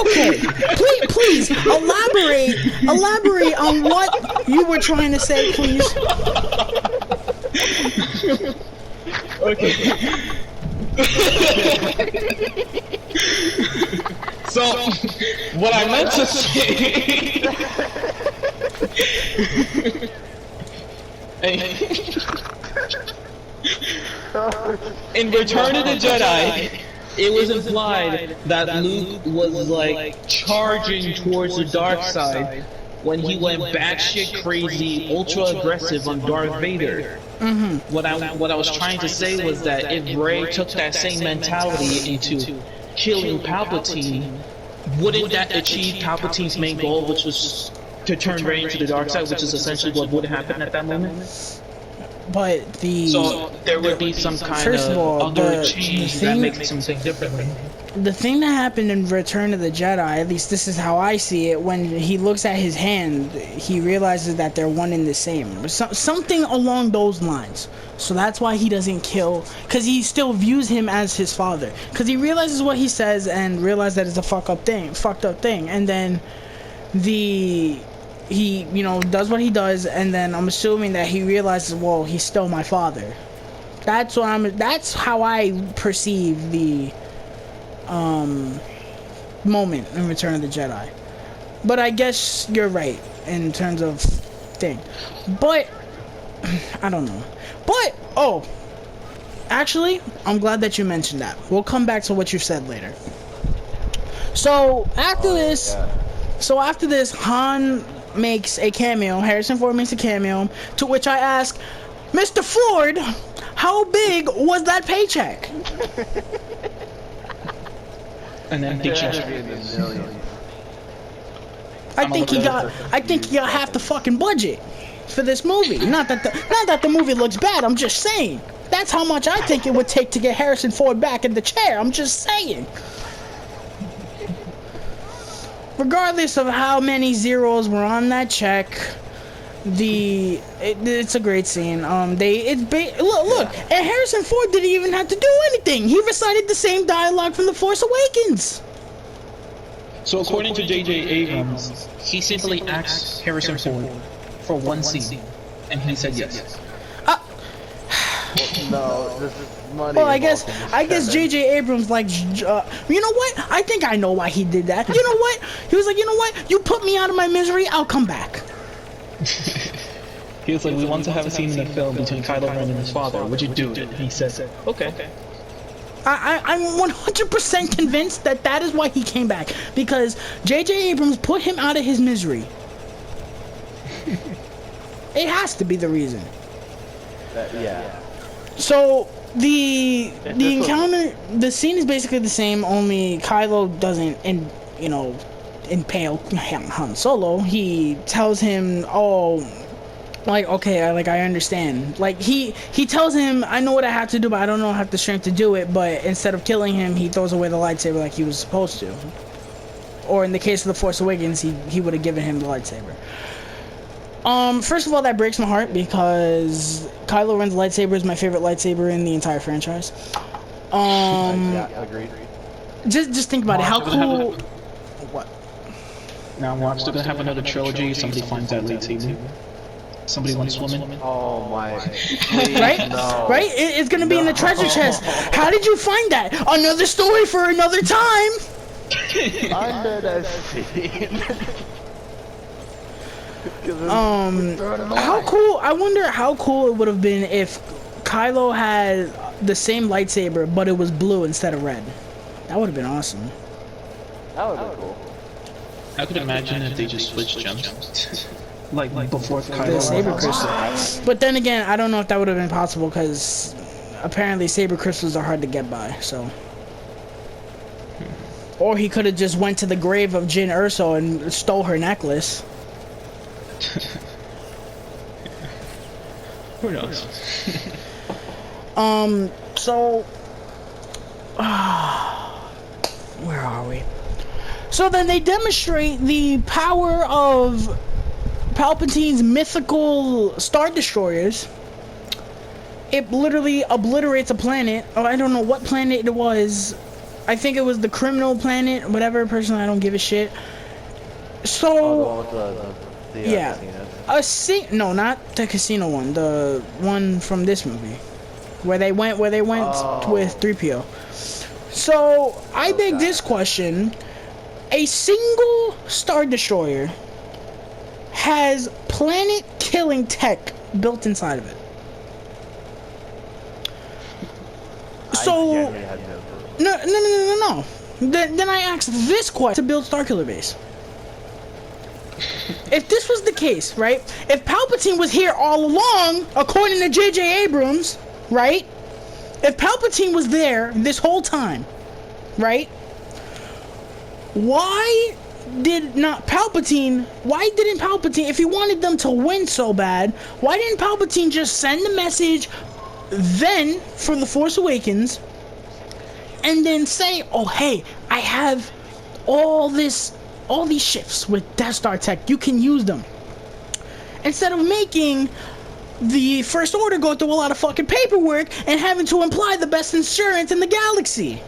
Okay, please elaborate on what you were trying to say, please. Okay. So, what I meant to say. In Return of the Jedi, it was implied that Luke was like charging towards the dark side when he went batshit crazy, ultra aggressive on Darth Vader. What I was trying to say was that if Rey took that same mentality into killing Palpatine, wouldn't that achieve Palpatine's main goal, which was to turn Rey into the dark side, which is essentially what would happen at that moment? But so there would be some kind of other change that makes something differently. The thing that happened in Return of the Jedi, at least this is how I see it, when he looks at his hand, he realizes that they're one and the same. Something along those lines. So that's why he doesn't kill, because he still views him as his father. Because he realizes what he says and realizes that it's a fucked up thing. And then he, you know, does what he does, and then I'm assuming that he realizes, well, he's still my father. That's how I perceive the moment in Return of the Jedi. But I guess you're right in terms of thing. But I don't know. But actually, I'm glad that you mentioned that. We'll come back to what you said later. So after this, Han makes a cameo. Harrison Ford makes a cameo. To which I ask, Mr. Ford, how big was that paycheck? And then I think he got half the fucking budget for this movie. Not that the movie looks bad. I'm just saying. That's how much I think it would take to get Harrison Ford back in the chair. I'm just saying. Regardless of how many zeros were on that check, it's a great scene. Look, and Harrison Ford didn't even have to do anything. He recited the same dialogue from The Force Awakens. So according to J.J. Abrams, he simply asked Harrison Ford for one scene, and he said yes. No, this is money. Well, I guess J.J. Abrams like, you know what? I think I know why he did that. You know what? He was like, you know what? You put me out of my misery, I'll come back. He was like, we want to have a scene in the film between Kylo Ren and his father. Would you do it? And he said, okay. I'm 100% convinced that is why he came back. Because J.J. Abrams put him out of his misery. It has to be the reason. Yeah. So the encounter, the scene is basically the same. Only Kylo doesn't, impale Han Solo. He tells him, okay, I understand. Like he tells him, I know what I have to do, but I don't know I have the strength to do it. But instead of killing him, he throws away the lightsaber like he was supposed to. Or in the case of The Force Awakens, he would have given him the lightsaber. First of all, that breaks my heart because Kylo Ren's lightsaber is my favorite lightsaber in the entire franchise. Yeah, agreed. Just think about it. How cool. What? Now watch, they're gonna have another trilogy. Somebody finds that lightsaber. Somebody went swimming. Oh my. Right? No. Right? It's gonna be in the treasure chest. How did you find that? Another story for another time. Under the scene. How cool, I wonder how cool it would have been if Kylo had the same lightsaber, but it was blue instead of red. That would have been awesome. That would be cool. I could imagine if they just switched gems. like before Kylo. The saber crystal. But then again, I don't know if that would have been possible because apparently saber crystals are hard to get by, so. Or he could have just went to the grave of Jyn Erso and stole her necklace. Who knows? So where are we? So then they demonstrate the power of Palpatine's mythical Star Destroyers. It literally obliterates a planet. Oh, I don't know what planet it was. I think it was the criminal planet, whatever. Personally, I don't give a shit. So Oh, the one with the yeah, casinos. no, not the casino one. The one from this movie, where they went with 3PO. So I beg this question: a single Star Destroyer has planet-killing tech built inside of it. So no. Then I asked this question to build Starkiller Base. If this was the case, right? If Palpatine was here all along, according to J.J. Abrams, right? If Palpatine was there this whole time, right? Why didn't Palpatine, if he wanted them to win so bad, why didn't Palpatine just send the message then for The Force Awakens and then say, oh, hey, I have all these ships with Death Star tech, you can use them, instead of making the First Order go through a lot of fucking paperwork and having to imply the best insurance in the galaxy.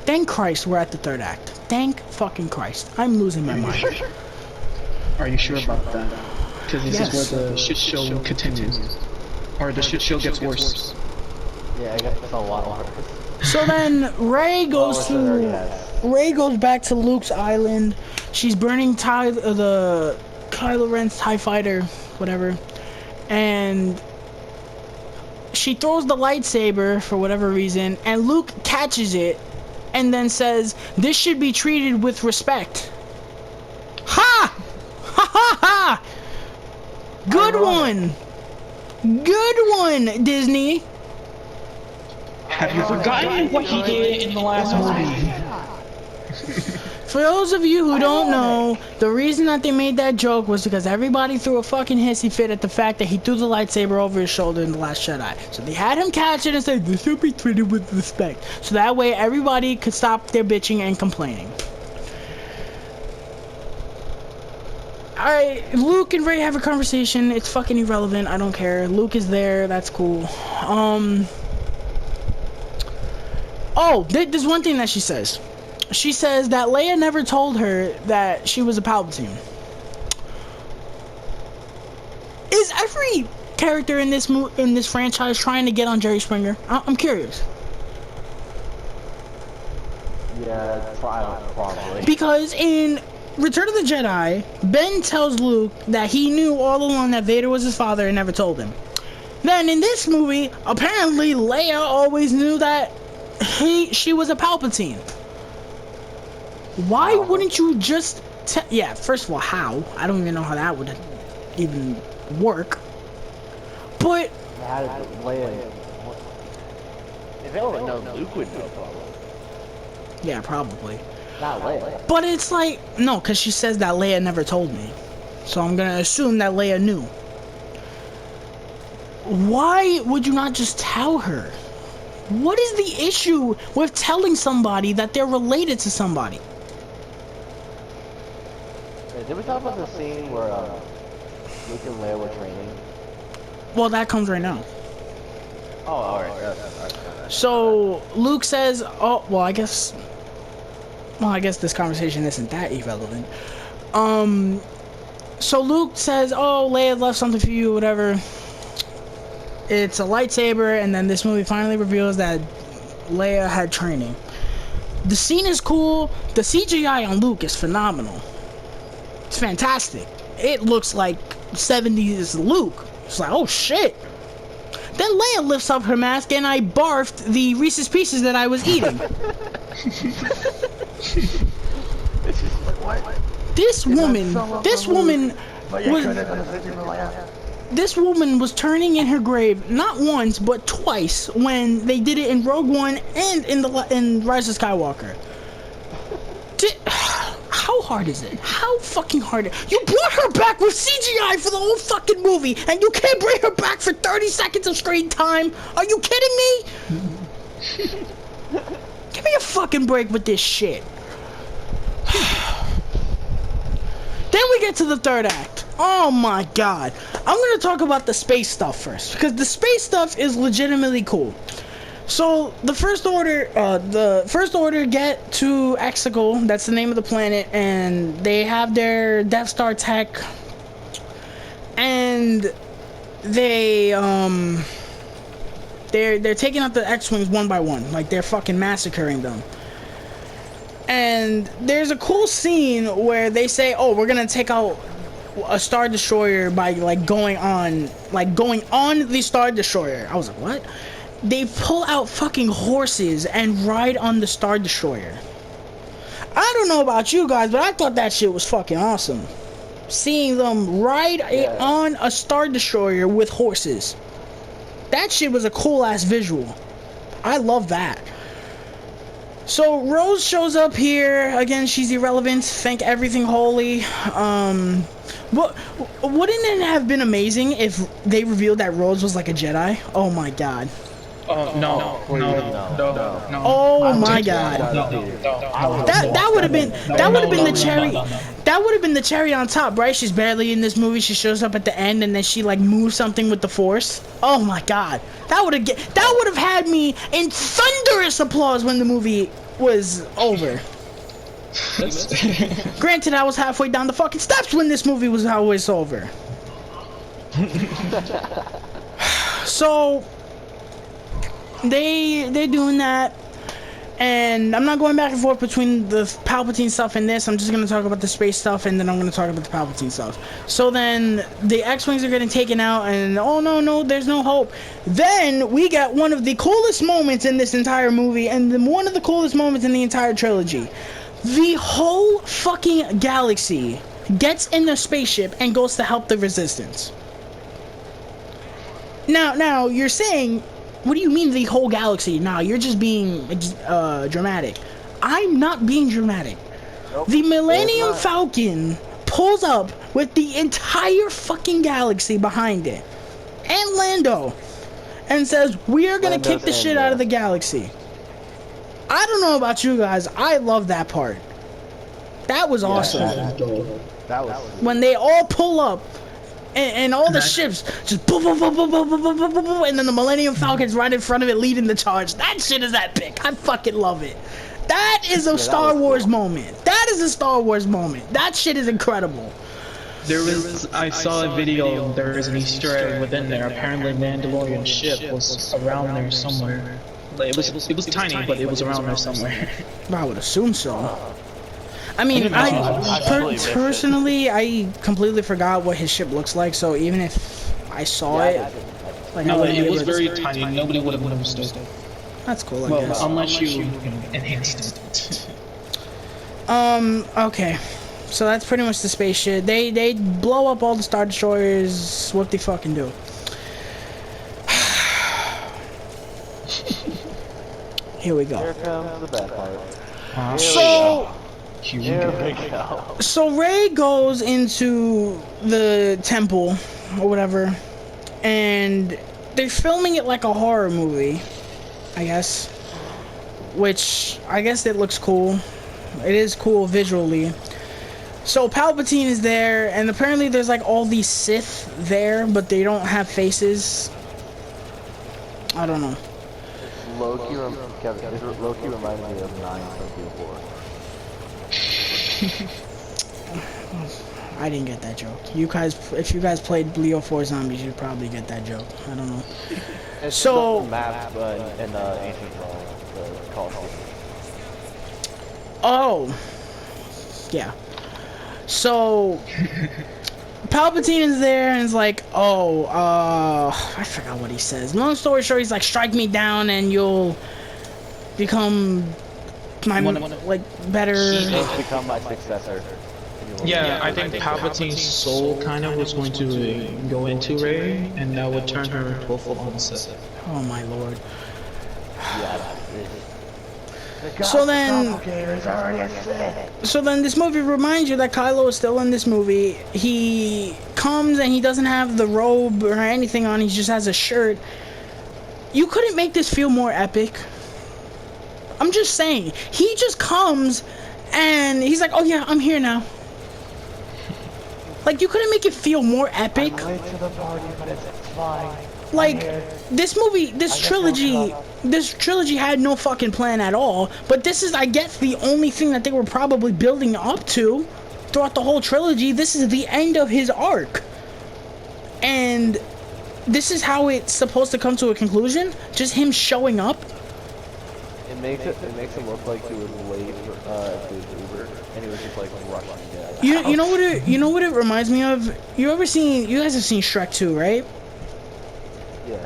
Thank Christ we're at the third act. Thank fucking Christ. I'm losing my mind. Are you sure about that? Because this is where the shit show continues. Or the shit show gets worse. Yeah, I guess it's a lot worse. So then Rey goes back to Luke's island. She's burning the Kylo Ren's TIE fighter, whatever. And she throws the lightsaber for whatever reason, and Luke catches it and then says, "This should be treated with respect." Ha! Ha ha ha! Good one! Good one, Disney! Have you forgotten what he did in the last movie? For those of you who don't know, the reason that they made that joke was because everybody threw a fucking hissy fit at the fact that he threw the lightsaber over his shoulder in The Last Jedi. So they had him catch it and say, "This should be treated with respect." So that way everybody could stop their bitching and complaining. Alright, Luke and Rey have a conversation. It's fucking irrelevant. I don't care. Luke is there. That's cool. Oh, there's one thing that she says. She says that Leia never told her that she was a Palpatine. Is every character in this franchise trying to get on Jerry Springer? I'm curious. Yeah, probably. Because in Return of the Jedi, Ben tells Luke that he knew all along that Vader was his father and never told him. Then in this movie, apparently Leia always knew that she was a Palpatine. Why wouldn't you just yeah, first of all, how? I don't even know how that would even work. But How did Leia? If they would know, Luke would know probably. yeah, probably. Not Leia. But it's like, no, because she says that Leia never told me. So I'm gonna assume that Leia knew. Why would you not just tell her? What is the issue with telling somebody that they're related to somebody? Did we talk about the scene where Luke and Leia were training? Well, that comes right now. Oh, alright. So Luke says, oh, well, I guess this conversation isn't that irrelevant. So Luke says, oh, Leia left something for you, whatever. It's a lightsaber, and then this movie finally reveals that Leia had training. The scene is cool. The CGI on Luke is phenomenal. It's fantastic. It looks like 70s Luke. It's like, oh shit. Then Leia lifts up her mask, and I barfed the Reese's Pieces that I was eating. This woman was turning in her grave not once but twice when they did it in Rogue One and in Rise of Skywalker. How hard is it? How fucking hard? You brought her back with CGI for the whole fucking movie, and you can't bring her back for 30 seconds of screen time? Are you kidding me? Give me a fucking break with this shit. Then we get to the third act. Oh my god. I'm gonna talk about the space stuff first, because the space stuff is legitimately cool. So the First Order get to Exegol, that's the name of the planet, and they have their Death Star tech, and they're taking out the X-Wings one by one, like they're fucking massacring them. And there's a cool scene where they say, oh, we're gonna take out a Star Destroyer by going on the Star Destroyer. I was like, what? They pull out fucking horses and ride on the Star Destroyer. I don't know about you guys, but I thought that shit was fucking awesome. Seeing them ride on a Star Destroyer with horses. That shit was a cool ass visual. I love that. So Rose shows up here again. She's irrelevant. Thank everything holy. Wouldn't it have been amazing if they revealed that Rose was like a Jedi? Oh my god. Oh no. Oh my god. That would have been the cherry. That would have been the cherry on top, right? She's barely in this movie. She shows up at the end and then she moves something with the Force. Oh my god. That would have had me in thunderous applause when the movie was over. Granted, I was halfway down the fucking steps when this movie was always over. So they're doing that, and I'm not going back and forth between the Palpatine stuff and this. I'm just gonna talk about the space stuff, and then I'm gonna talk about the Palpatine stuff. So then the X-Wings are getting taken out, and oh no, there's no hope. Then we get one of the coolest moments in this entire movie, and one of the coolest moments in the entire trilogy. The whole fucking galaxy gets in the spaceship and goes to help the Resistance. Now you're saying, what do you mean the whole galaxy? Nah, you're just being dramatic. I'm not being dramatic. Nope. The Millennium Falcon pulls up with the entire fucking galaxy behind it, and Lando, and says, we are gonna kick the shit out of the galaxy. I don't know about you guys, I love that part. That was awesome. That was when they all pull up, and all the ships just boom, boom, boom, boom, boom, boom, boom, boom, boom, boom, and then the Millennium Falcon's right in front of it leading the charge. That shit is epic. I fucking love it. That is a Star Wars moment. That is a Star Wars moment. That shit is incredible. I saw a video, there is an Easter egg within there. Apparently Mandalorian ship was around there somewhere. It was tiny, but it was around there somewhere. I would assume so. I mean, personally, I completely forgot what his ship looks like, so even if I saw it, it was very tiny. Nobody would have noticed it. That's cool, I guess. Unless you enhanced it. Okay. So that's pretty much the space shit. They blow up all the Star Destroyers. What they fucking do. Here we go. Here comes the bad part. So Rey goes into the temple or whatever, and they're filming it like a horror movie, I guess. Which I guess it looks cool. It is cool visually. So Palpatine is there, and apparently there's like all these Sith there, but they don't have faces. I don't know. Loki reminds me of 9 from 4. I didn't get that joke. You guys, if you guys played Leo 4 Zombies, you'd probably get that joke. I don't know. It's so the map in Ancient Rome, the Colosseum. Oh, yeah. So Palpatine is there and is like, oh, I forgot what he says. Long story short, he's like, strike me down and you'll become my better. He'll become my successor. Yeah, I think Palpatine's soul kind of was going to go into Rey, and that would turn her into a full-on Sith. Oh my lord. Yeah. So then this movie reminds you that Kylo is still in this movie. He comes and he doesn't have the robe or anything on, he just has a shirt. You couldn't make this feel more epic. I'm just saying. He just comes and he's like, oh yeah, I'm here now. Like, you couldn't make it feel more epic. I'm late to the party, but it's fine. Like, this movie, this trilogy had no fucking plan at all. But this is, I guess, the only thing that they were probably building up to throughout the whole trilogy. This is the end of his arc. And this is how it's supposed to come to a conclusion. Just him showing up. It makes it look like he was late for his Uber, and he was just like rushing down. You know what it reminds me of? You guys have seen Shrek 2, right? Yeah.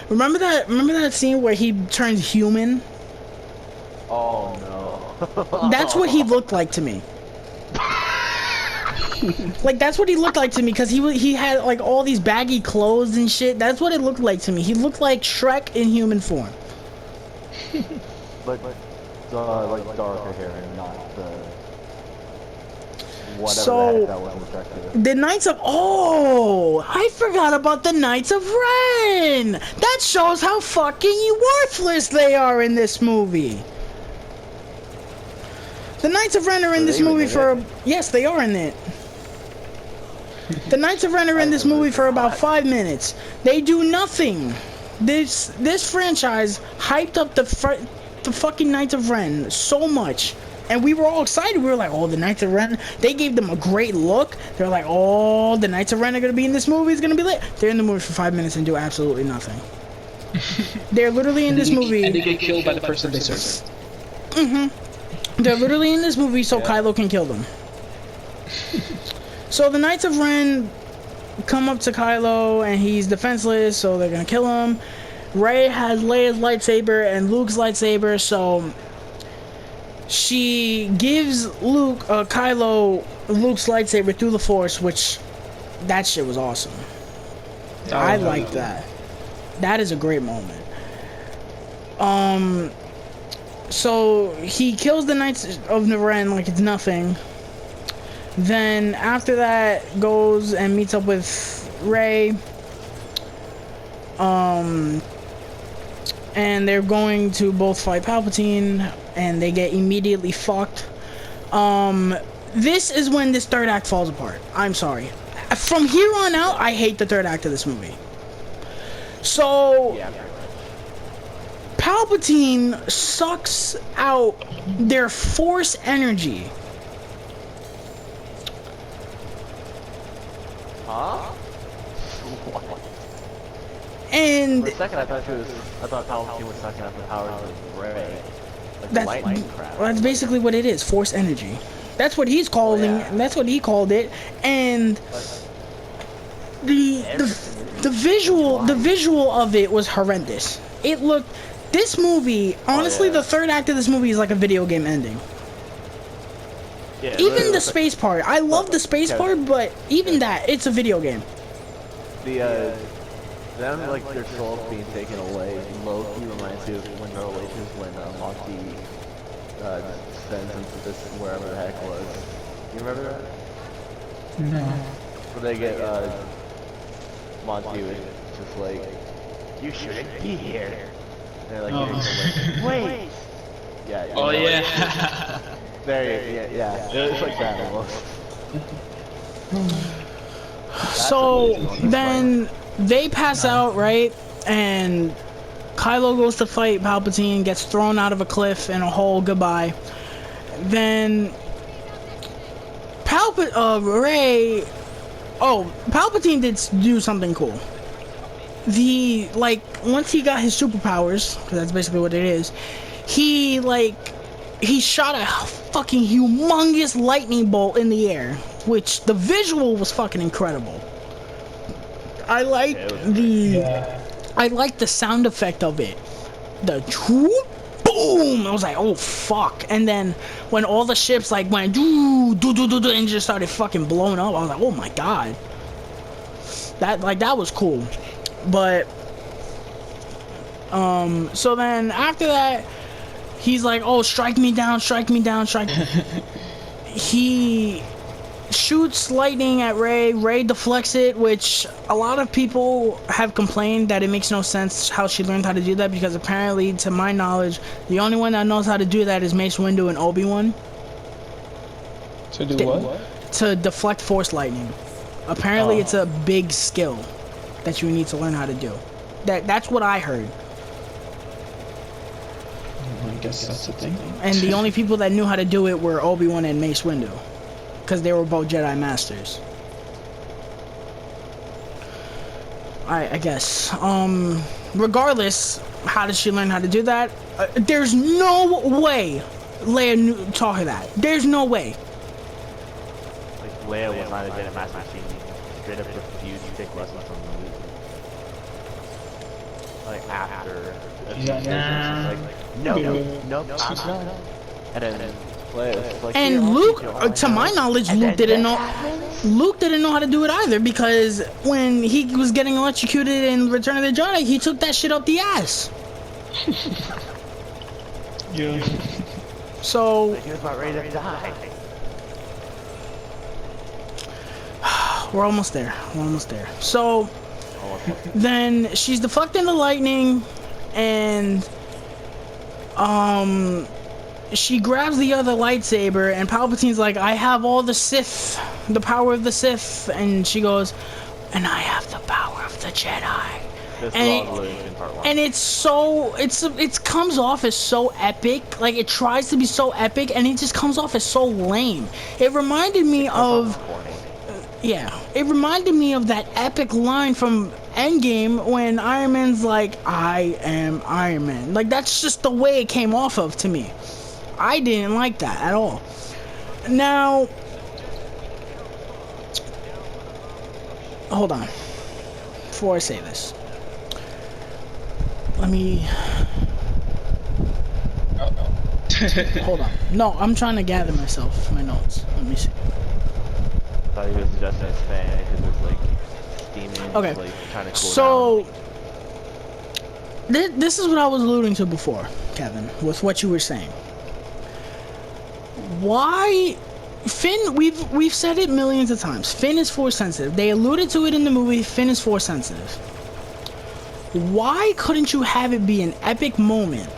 Remember that scene where he turns human? Oh no. That's what he looked like to me. Like, that's what he looked like to me, because he had like all these baggy clothes and shit. That's what it looked like to me. He looked like Shrek in human form. Like darker hair and not the whatever So, that was effective. the Knights of... Oh! I forgot about the Knights of Ren! That shows how fucking worthless they are in this movie. The Knights of Ren are in this movie for... Yes, they are in it. The Knights of Ren are in this movie for about 5 minutes. They do nothing. This franchise hyped up the fucking Knights of Ren so much. And we were all excited. We were like, oh, the Knights of Ren. They gave them a great look. They're like, oh, the Knights of Ren are going to be in this movie. It's going to be lit. They're in the movie for 5 minutes and do absolutely nothing. They're literally in this movie. And they get killed by the person they serve. Mm-hmm. They're literally in this movie so Kylo can kill them. So the Knights of Ren come up to Kylo and he's defenseless, so they're going to kill him. Rey has Leia's lightsaber and Luke's lightsaber, so she gives Kylo Luke's lightsaber through the Force, which that shit was awesome. I like that. That is a great moment. So he kills the Knights of Ren like it's nothing. Then after that goes and meets up with Rey. And they're going to both fight Palpatine, and they get immediately fucked. This is when this third act falls apart. I'm sorry. From here on out, I hate the third act of this movie. So, Palpatine sucks out their Force energy. Huh? And for a second, I thought Palpatine was sucking up the powers of Rey, like that's, lightning crap. Well, that's basically what it is. Force energy. That's what he's calling. That's what he called it. And the visual of it was horrendous. It looked. This movie, honestly, the third act of this movie is like a video game ending. Yeah, even the space part. I love the space part, but even that, it's a video game. Them, like, their souls being taken away, low-key reminds me of when the Relations, when Monty sends them to this, wherever the heck was. You remember that? No. Where they get, Monty was just like, you shouldn't be here. And they're like, wait! Yeah. Oh, yeah. Yeah. It's like that almost. So, then they pass out, right? And Kylo goes to fight Palpatine, gets thrown out of a cliff in a hole, goodbye. Then Rey... Oh, Palpatine did do something cool. Once he got his superpowers, because that's basically what it is, he shot a fucking humongous lightning bolt in the air, which the visual was fucking incredible. I like the sound effect of it. The boom! I was like, oh fuck! And then when all the ships like went do and just started fucking blowing up, I was like, oh my god. That was cool. But so then after that, he's like, oh, strike me down. He shoots lightning at Rey. Rey deflects it, which a lot of people have complained that it makes no sense how she learned how to do that, because apparently, to my knowledge, the only one that knows how to do that is Mace Windu and Obi-Wan. To do what? To deflect Force lightning. Apparently, it's a big skill that you need to learn how to do. That's what I heard. I guess that's the thing. And the only people that knew how to do it were Obi-Wan and Mace Windu, because they were both Jedi Masters. Alright, I guess. Regardless, how does she learn how to do that? There's no way Leia taught her that. There's no way. Like, Leia was not a Jedi Master. She straight up refused to take lessons from Luke. Like, after. Nah. She's like, no, I'm done. And then Leia was like, And Luke, to my knowledge, Luke didn't know how to do it either, because when he was getting electrocuted in Return of the Jedi, he took that shit up the ass. Yeah. So he was about ready to die. we're almost there. So then she's deflecting the lightning, and she grabs the other lightsaber, and Palpatine's like, I have all the Sith, the power of the Sith, and she goes, and I have the power of the Jedi. And it's so, it comes off as so epic. Like, it tries to be so epic, and it just comes off as so lame. It reminded me of, it reminded me of that epic line from Endgame when Iron Man's like, I am Iron Man. Like, that's just the way it came off of to me. I didn't like that at all. Now, hold on. Before I say this, let me... Hold on. No, I'm trying to gather my notes. Let me see. I thought he was just a fan because it was like steaming. Okay. Like, trying to cool So, this is what I was alluding to before, Kevin, with what you were saying. Why... Finn, we've said it millions of times. Finn is force sensitive. They alluded to it in the movie. Finn is force sensitive. Why couldn't you have it be an epic moment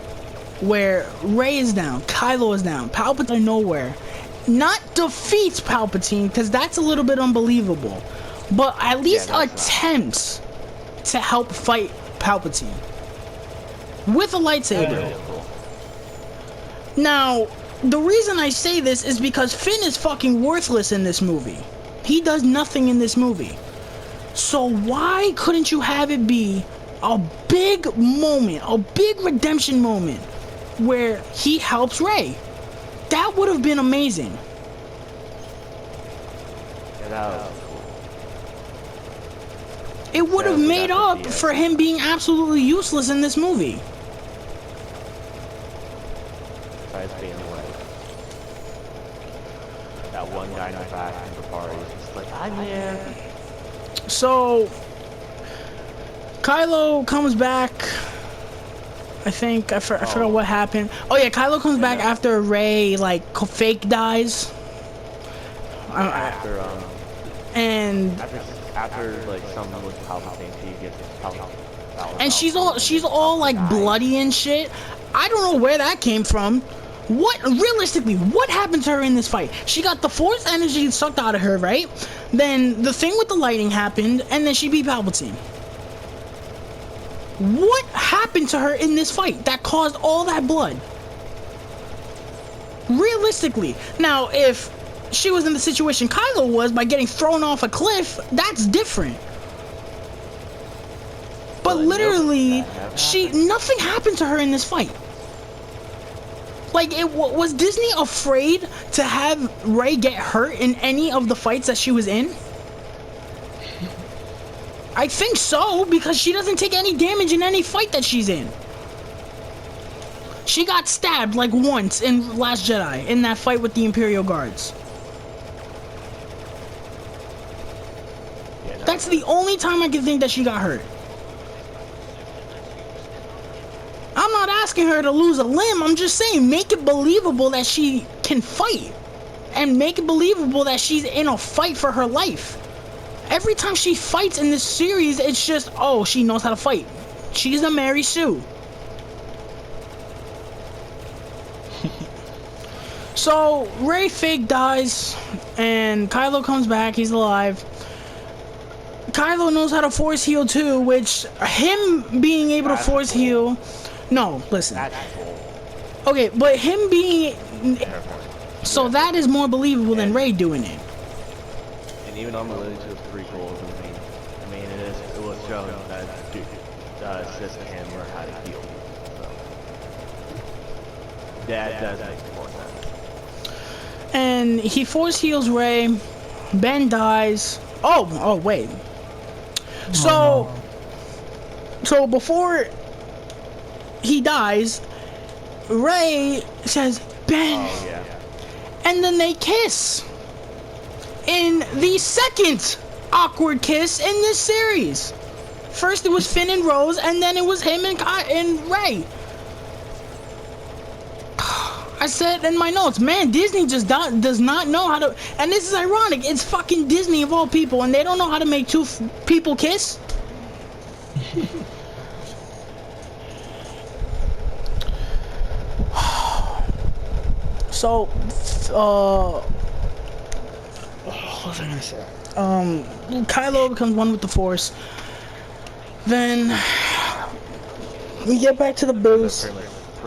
where Rey is down, Kylo is down, Palpatine out of nowhere, not defeats Palpatine, because that's a little bit unbelievable, but at least attempts to help fight Palpatine with a lightsaber. Now, the reason I say this is because Finn is fucking worthless in this movie. He does nothing in this movie. So why couldn't you have it be a big moment, a big redemption moment, where he helps Rey? That would have been amazing. Yeah, that was cool. It would have made up for him being absolutely useless in this movie. Besides being like that one guy in the back in the party is just like, I'm here. So Kylo comes back. I think I forgot what happened. Oh yeah, Kylo comes back after Rey like fake dies. After like someone with Palpatine, she gets Palpatine. And she's all like bloody and shit. I don't know where that came from. Realistically, what happened to her in this fight? She got the force energy sucked out of her, right? Then the thing with the lightning happened, and then she beat Palpatine. What happened to her in this fight that caused all that blood? Realistically. Now, if she was in the situation Kylo was by getting thrown off a cliff, that's different. But literally, nothing happened to her in this fight. Like, was Disney afraid to have Rey get hurt in any of the fights that she was in? I think so, because she doesn't take any damage in any fight that she's in. She got stabbed like once in Last Jedi, in that fight with the Imperial Guards. That's the only time I can think that she got hurt. I'm not asking her to lose a limb, I'm just saying make it believable that she can fight. And make it believable that she's in a fight for her life. Every time she fights in this series, it's just, oh, she knows how to fight. She's a Mary Sue. So, Rey fake dies, and Kylo comes back, he's alive. Kylo knows how to force heal too, which him being able to force heal. No, listen. That's cool. Okay, but him being so that is more believable than Rey doing it. And even on the lineage of prequels, I mean, it was shown that Sis can learn how to heal. So that does make more sense. And he force heals Rey. Ben dies. Oh wait. So before he dies, Rey says, Ben. Oh, yeah. And then they kiss. In the second awkward kiss in this series. First it was Finn and Rose, and then it was him and Rey. I said in my notes, man, Disney just does not know how to, and this is ironic, it's fucking Disney of all people, and they don't know how to make two people kiss? So, what was I gonna say? Kylo becomes one with the Force. Then we get back to the booth.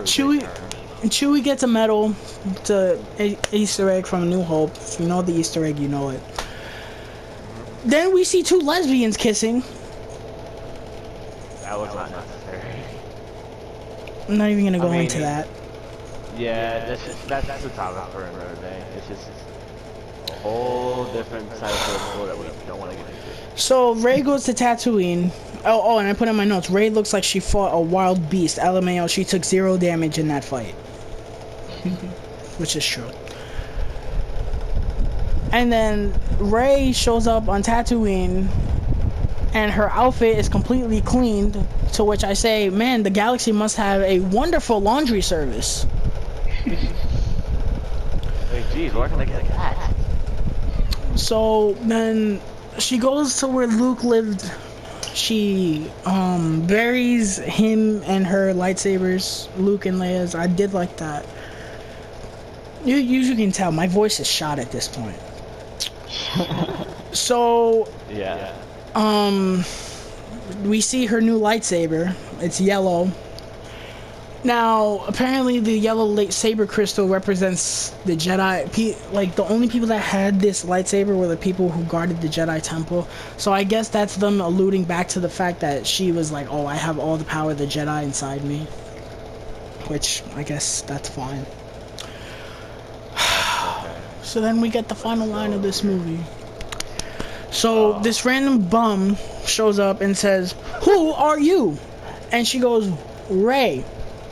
Chewie gets a medal. It's an Easter egg from A New Hope. If you know the Easter egg, you know it. Then we see two lesbians kissing. That was not necessary. I'm not even gonna go into that. Yeah, that's the topic for another day. It's just a whole different side of protocol that we don't want to get into. So Rey goes to Tatooine. Oh, and I put in my notes, Rey looks like she fought a wild beast. LMAO, she took 0 damage in that fight. Which is true. And then Rey shows up on Tatooine, and her outfit is completely cleaned, to which I say, man, the galaxy must have a wonderful laundry service. Hey, geez, where can I get that? So then she goes to where Luke lived. She buries him and her lightsabers, Luke and Leia's. I did like that. You can tell my voice is shot at this point. So yeah. We see her new lightsaber. It's yellow. Now, apparently the yellow lightsaber crystal represents the Jedi. Like, the only people that had this lightsaber were the people who guarded the Jedi Temple. So I guess that's them alluding back to the fact that she was like, oh, I have all the power of the Jedi inside me. Which, I guess that's fine. So then we get the final line of this movie. So this random bum shows up and says, who are you? And she goes, Rey.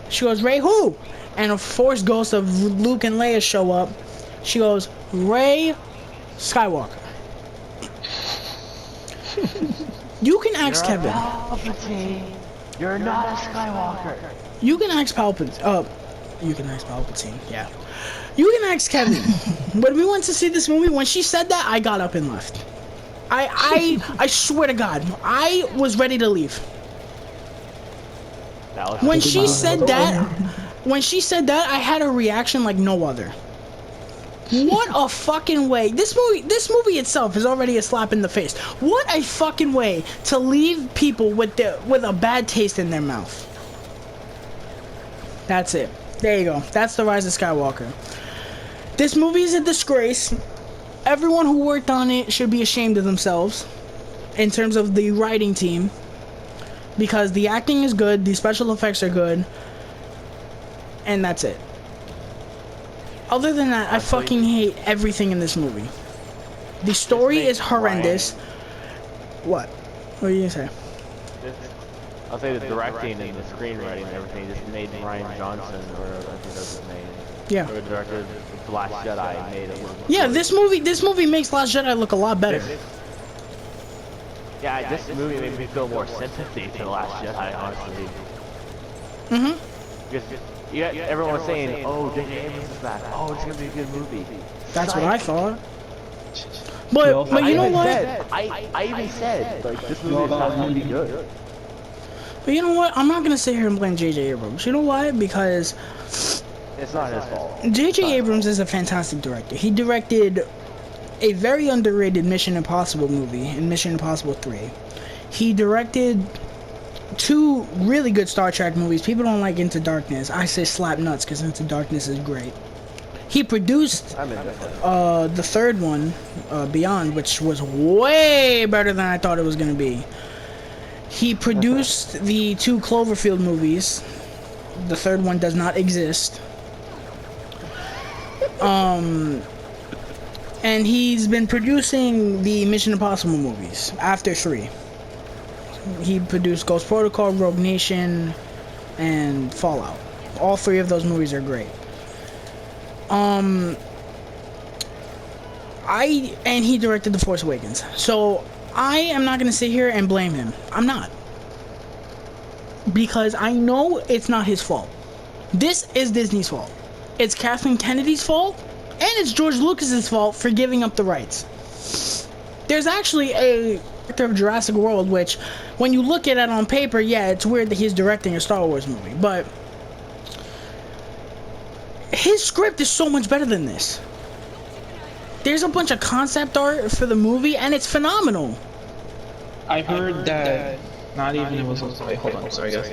She goes, Rey who? And a Force ghost of Luke and Leia show up. She goes, Rey Skywalker. You can ask Kevin. Palpatine. You're not a Skywalker. You can ask Palpatine. You can ask Palpatine, yeah. You can ask Kevin. When we went to see this movie, when she said that, I got up and left. I swear to God, I was ready to leave. When she said that, I had a reaction like no other. What a fucking way. This movie itself is already a slap in the face. What a fucking way to leave people with a bad taste in their mouth. That's it. There you go. That's The Rise of Skywalker. This movie is a disgrace. Everyone who worked on it should be ashamed of themselves in terms of the writing team. Because the acting is good, the special effects are good, and that's it. Other than that, I fucking hate everything in this movie. The story is horrendous. What? What are you gonna say? I'll say the directing and the screenwriting and everything just made Ryan Johnson, or I think that's his name. Yeah. Who directed The Last Jedi, made it look. Yeah, this movie makes Last Jedi look a lot better. Yeah, this movie made me feel more sympathy to The Last Jedi, honestly. Because everyone was saying, oh, J.J. Abrams is back. Oh, it's gonna be a good movie. That's what I thought. But you know what? I even said, like, this movie is not gonna be good. But you know what? I'm not gonna sit here and blame J.J. Abrams. You know why? Because it's not his fault. J.J. Abrams is a fantastic director. He directed a very underrated Mission Impossible movie in Mission Impossible 3. He directed 2 really good Star Trek movies. People don't like Into Darkness. I say slap nuts because Into Darkness is great. He produced the 3rd one, Beyond, which was way better than I thought it was going to be. He produced the 2 Cloverfield movies. The 3rd one does not exist. And he's been producing the Mission Impossible movies after 3. He produced Ghost Protocol, Rogue Nation, and Fallout. All 3 of those movies are great. And he directed The Force Awakens. So I am not gonna sit here and blame him. I'm not. Because I know it's not his fault. This is Disney's fault. It's Kathleen Kennedy's fault, and it's George Lucas's fault for giving up the rights. There's actually a director of Jurassic World, which, when you look at it on paper, yeah, it's weird that he's directing a Star Wars movie, but his script is so much better than this. There's a bunch of concept art for the movie, and it's phenomenal. I heard that not even it was. Wait, hold on. Sorry, guys.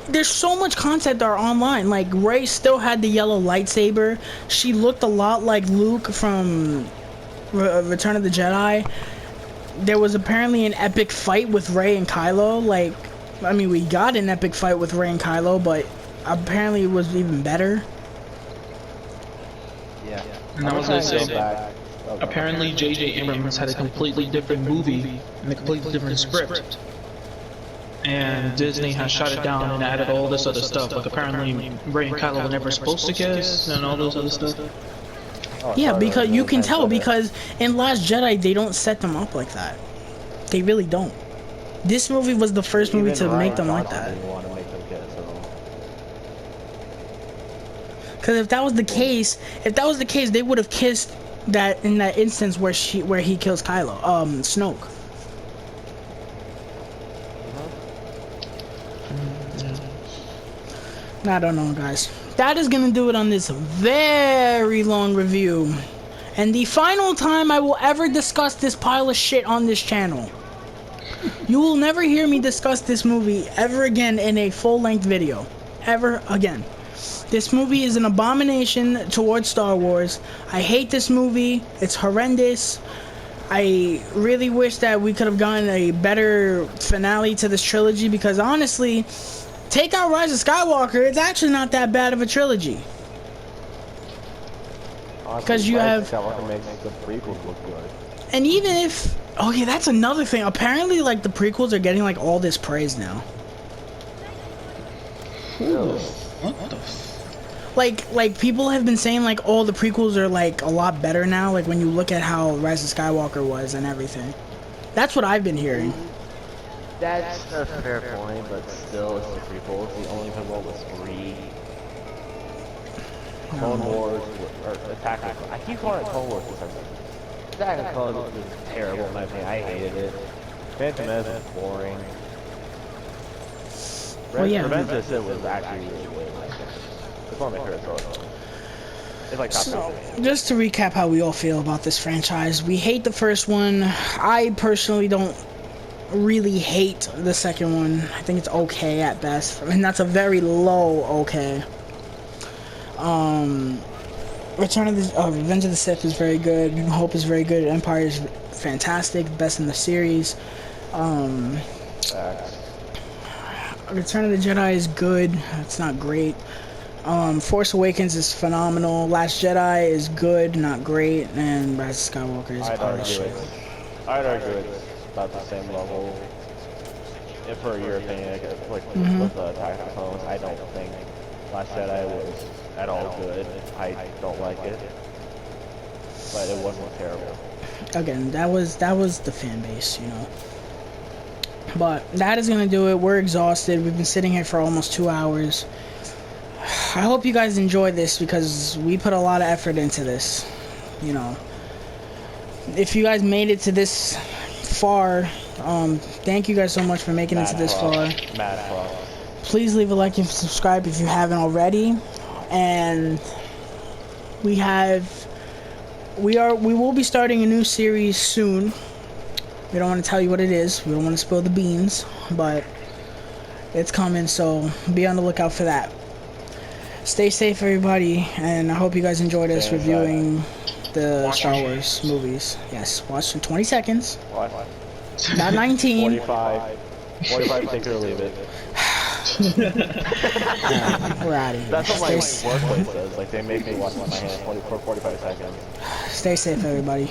There's so much concept art online. Like, Rey still had the yellow lightsaber. She looked a lot like Luke from Return of the Jedi. There was apparently an epic fight with Rey and Kylo. Like, I mean, we got an epic fight with Rey and Kylo, but apparently it was even better. Yeah. And I was gonna say, apparently J.J. Abrams had a completely different movie and a completely different script. And Disney has shut it down and added all this other stuff. Like, apparently Rey and Kylo were never supposed to kiss and all those other stuff. Yeah, because you can tell, because in Last Jedi they don't set them up like that. They really don't. This movie was the first movie to make them like that. Because if that was the case, they would have kissed that in that instance where he kills Kylo, Snoke. I don't know, guys. That is gonna do it on this very long review, and the final time I will ever discuss this pile of shit on this channel. You will never hear me discuss this movie ever again in a full-length video, ever again. This movie is an abomination towards Star Wars. I hate this movie. It's horrendous. I really wish that we could have gotten a better finale to this trilogy, because honestly, take out Rise of Skywalker, it's actually not that bad of a trilogy. Because you have... Skywalker makes the prequels look good. And even if... Oh yeah, that's another thing. Apparently, like, the prequels are getting, like, all this praise now. Ooh, what the like people have been saying, like, oh, the prequels are, like, a lot better now, like, when you look at how Rise of Skywalker was and everything. That's what I've been hearing. That's a fair point, but still, it's the prequels. The only prequel was 3. Clone Wars, or Attack of... I keep calling it Clone Wars for some reason. Attack of Clone Wars was terrible in my opinion. I hated it. Phantom Menace was boring. Well, yeah. Revenge of the Sith was actually really good. It's one of my favorite shows. It's like top 3. Just to recap how we all feel about this franchise, we hate the first one. I personally don't really hate the second one. I think it's okay at best, and that's a very low okay. Return of the Revenge of the Sith is very good. New Hope is very good. Empire is fantastic, best in the series. Return of the Jedi is good. It's not great. Force Awakens is phenomenal. Last Jedi is good, not great, and Rise of Skywalker is part shit. I'd argue it's about the same level. If for your opinion, like with the Attack of the Clones, I don't think Last Jedi was at all good. I don't like it, but it wasn't terrible. Again, that was the fan base, you know. But that is gonna do it. We're exhausted. We've been sitting here for almost 2 hours. I hope you guys enjoyed this, because we put a lot of effort into this, you know. If you guys made it to this far, thank you guys so much for making it to this far. Please leave a like and subscribe if you haven't already, and We will be starting a new series soon. We don't want to tell you what it is. We don't want to spill the beans, but it's coming, so be on the lookout for that. Stay safe, everybody, and I hope you guys enjoyed us reviewing the Star Wars movies. Yes, watch in 20 seconds. What? Not 19. 45, take it or leave it. We're out of here. That's what my workplace says. Like, they make me watch my hand for 45 seconds. Stay safe, everybody.